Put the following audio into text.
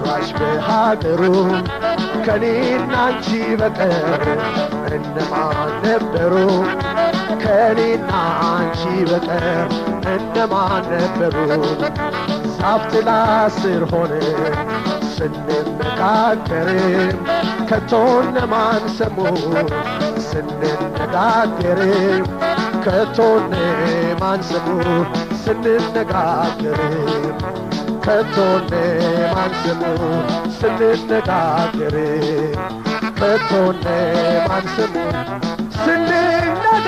ጭራሽ በሀገሩ ከኔና አንቺ በቀር እነማን ነበሩ? ከኔና አንቺ በቀር እነማን ነበሩ? ዛፍ ጥላ ስር ሆነን ስንነጋገርም ከቶ እነማን ሰሙ? ስንነጋገርም ከቶ እነማን ሰሙ? ስንነጋገርም ከቶ እነማን ሰሙ? ስንነጋገርም ከቶ እነማን ሰሙ? ስንነጋገርም